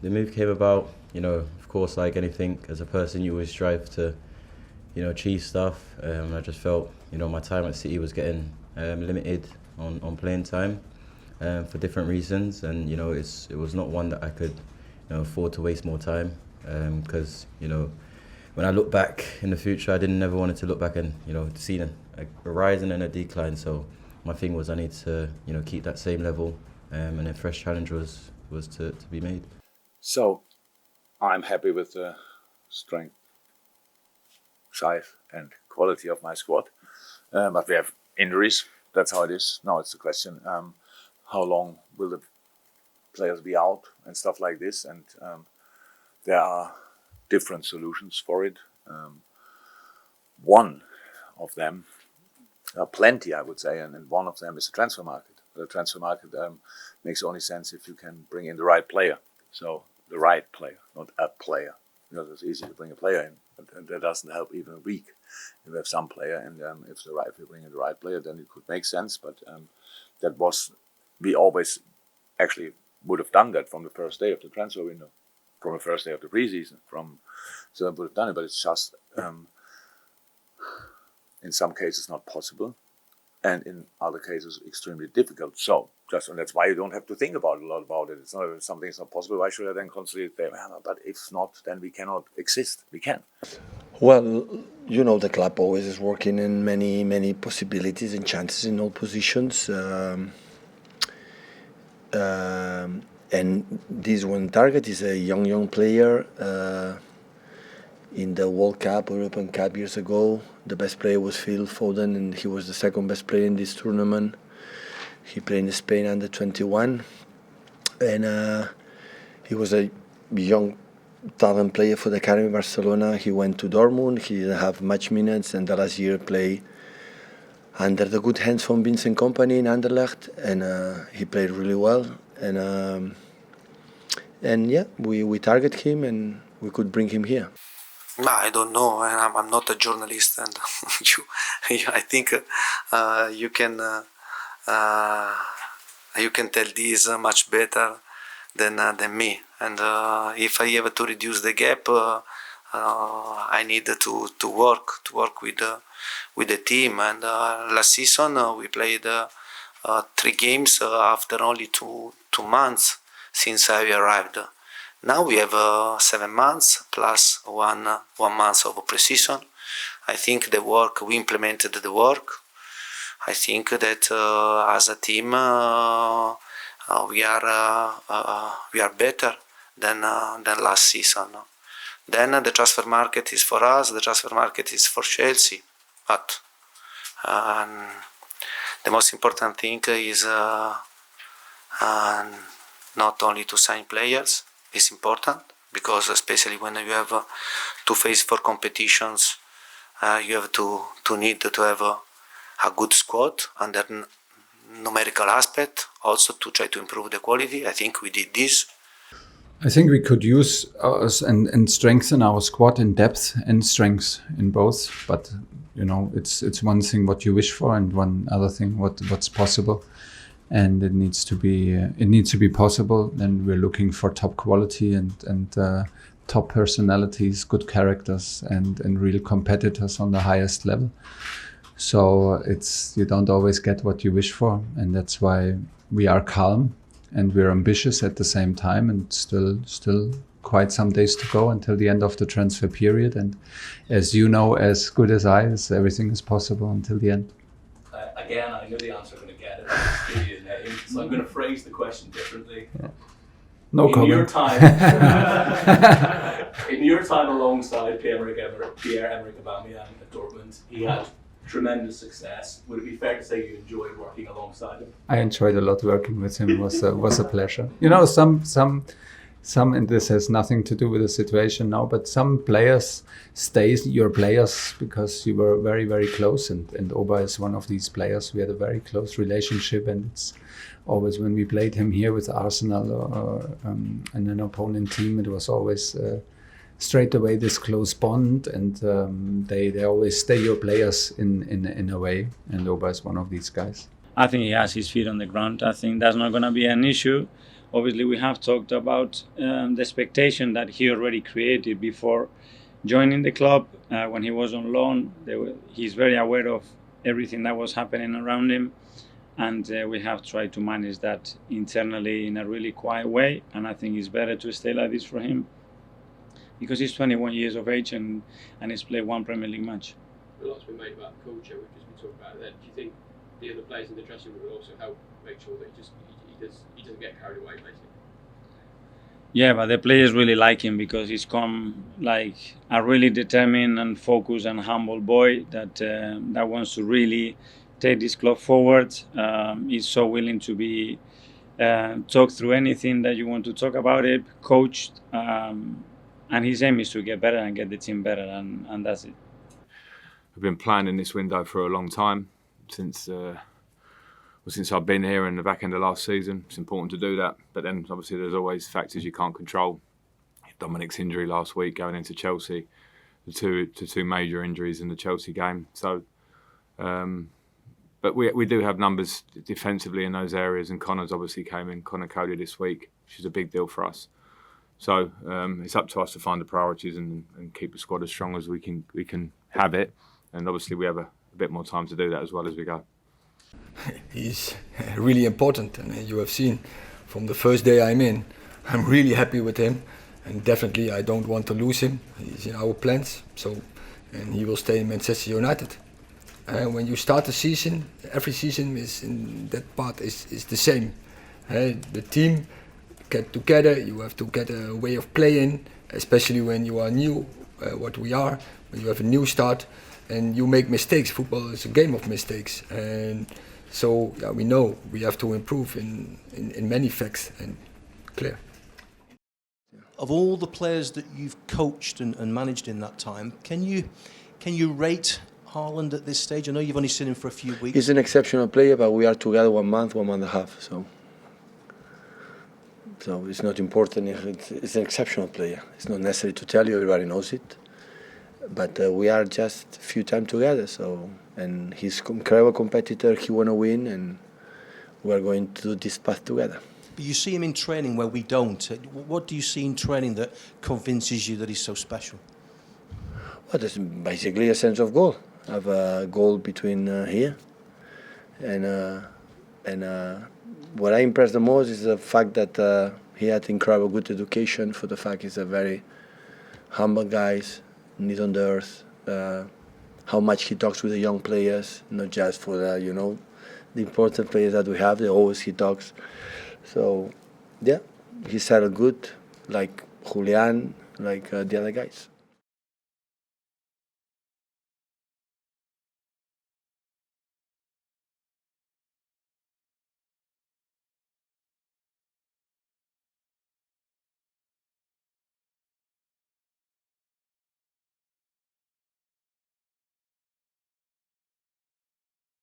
the move came about, of course, like anything, as a person, you always strive to, achieve stuff. I just felt, my time at City was getting limited on playing time for different reasons, and it was not one that I could afford to waste more time, because when I look back in the future, I didn't never wanted to look back and see a rise and then a decline. So my thing was I need to keep that same level, and a fresh challenge was to be made. So I'm happy with the strength, size and quality of my squad, but we have injuries. That's how it is. Now it's the question, how long will the players be out and stuff like this, and there are different solutions for it. One of them, plenty I would say, and one of them is the transfer market. The transfer market makes only sense if you can bring in the right player. So the right player, not a player, because it's easy to bring a player in, but that doesn't help even a week. If you have some player, and if you bring in the right player, then it could make sense. But we always actually would have done that from the first day of the transfer window, from the first day of the preseason. So I would have done it, but it's just in some cases not possible, and in other cases extremely difficult. So and that's why you don't have to think a lot about it. It's not if something's not possible. Why should I then consider it there? But if not, then we cannot exist. We can. Well, the club always is working in many possibilities and chances in all positions. And this one target is a young player. In the World Cup, European Cup years ago, the best player was Phil Foden, and he was the second best player in this tournament. He played in Spain under 21, and he was a young talent player for the academy Barcelona. He went to Dortmund. He didn't have much minutes, and the last year played under the good hands from Vincent Kompany in Anderlecht, and he played really well. And yeah, we target him, and we could bring him here. I don't know, and I'm not a journalist, and I think you can tell this much better than me. And if I have to reduce the gap, I need to work with the team. And last season we played 3 games after only two months since I arrived. Now we have 7 months plus one month of pre-season. I think we implemented the work. I think that as a team we are better than last season. Then the transfer market is for us. The transfer market is for Chelsea. But the most important thing is not only to sign players. Is important because especially when you have to face 4 competitions, you have to need to have a good squad under numerical aspect, also to try to improve the quality. I think we did this. I think we could use and strengthen our squad in depth and strength in both. But it's one thing what you wish for, and one other thing what's possible. And it needs to be possible. Then we're looking for top quality and top personalities, good characters, and real competitors on the highest level. So you don't always get what you wish for, and that's why we are calm and we're ambitious at the same time, and still quite some days to go until the end of the transfer period. And as you know, as good as I, everything is possible until the end. Again, I know the answer I'm going to get it. I'll give you a name, so I'm going to phrase the question differently. Yeah. No comment. In your time alongside Pierre-Emerick Aubameyang at Dortmund, he had tremendous success. Would it be fair to say you enjoyed working alongside him? I enjoyed a lot working with him. It was a pleasure. Some, and this has nothing to do with the situation now, but some players stay your players because you were very, very close, and Oba is one of these players. We had a very close relationship, and it's always when we played him here with Arsenal or and an opponent team, it was always straight away this close bond, and they always stay your players in a way, and Oba is one of these guys. I think he has his feet on the ground. I think that's not going to be an issue. obviously we have talked about the expectation that he already created before joining the club. When he was on loan, he's very aware of everything that was happening around him, and we have tried to manage that internally in a really quiet way, and I think it's better to stay like this for him because he's 21 years of age and he's played one Premier League match. A lot's been made about the culture, which we talked about then. Do you think the other players in the dressing room will also help make sure that he doesn't get carried away, basically? Yeah, but the players really like him because he's come like a really determined and focused and humble boy that wants to really take this club forward. He's so willing to be talk through anything that you want to talk about it, coached, and his aim is to get better and get the team better, and that's it. We've been planning this window for a long time, since I've been here in the back end of last season. It's important to do that, but then obviously there's always factors you can't control. Dominic's injury last week going into Chelsea, the two major injuries in the Chelsea game. So, but we do have numbers defensively in those areas, and Connor's obviously came in, Connor Cody this week, which is a big deal for us. So it's up to us to find the priorities and keep the squad as strong as we can have it. And obviously we have a bit more time to do that as well as we go. He's really important, and you have seen from the first day I'm in, I'm really happy with him, and definitely I don't want to lose him. He's in our plans, and he will stay in Manchester United. And when you start the season, every season is in that part is the same. The team get together, you have to get a way of playing, especially when you are new, what we are, when you have a new start. And you make mistakes. Football is a game of mistakes, and so we know we have to improve in many facts and clear. Of all the players that you've coached and managed in that time, can you rate Haaland at this stage? I know you've only seen him for a few weeks. He's an exceptional player, but we are together 1 month and a half, so it's not important. It's an exceptional player. It's not necessary to tell you. Everybody knows it. But we are just a few times together, and he's an incredible competitor. He want to win, and we are going to do this path together. But you see him in training where we don't. What do you see in training that convinces you that he's so special? Well, there's basically a sense of goal. I have a goal between here, and what I impressed the most is the fact that he had incredible good education. For the fact he's a very humble guy. Knees on the earth, how much he talks with the young players, not just for the important players that we have. He talks. So, yeah, he settled good, like Julian, like the other guys.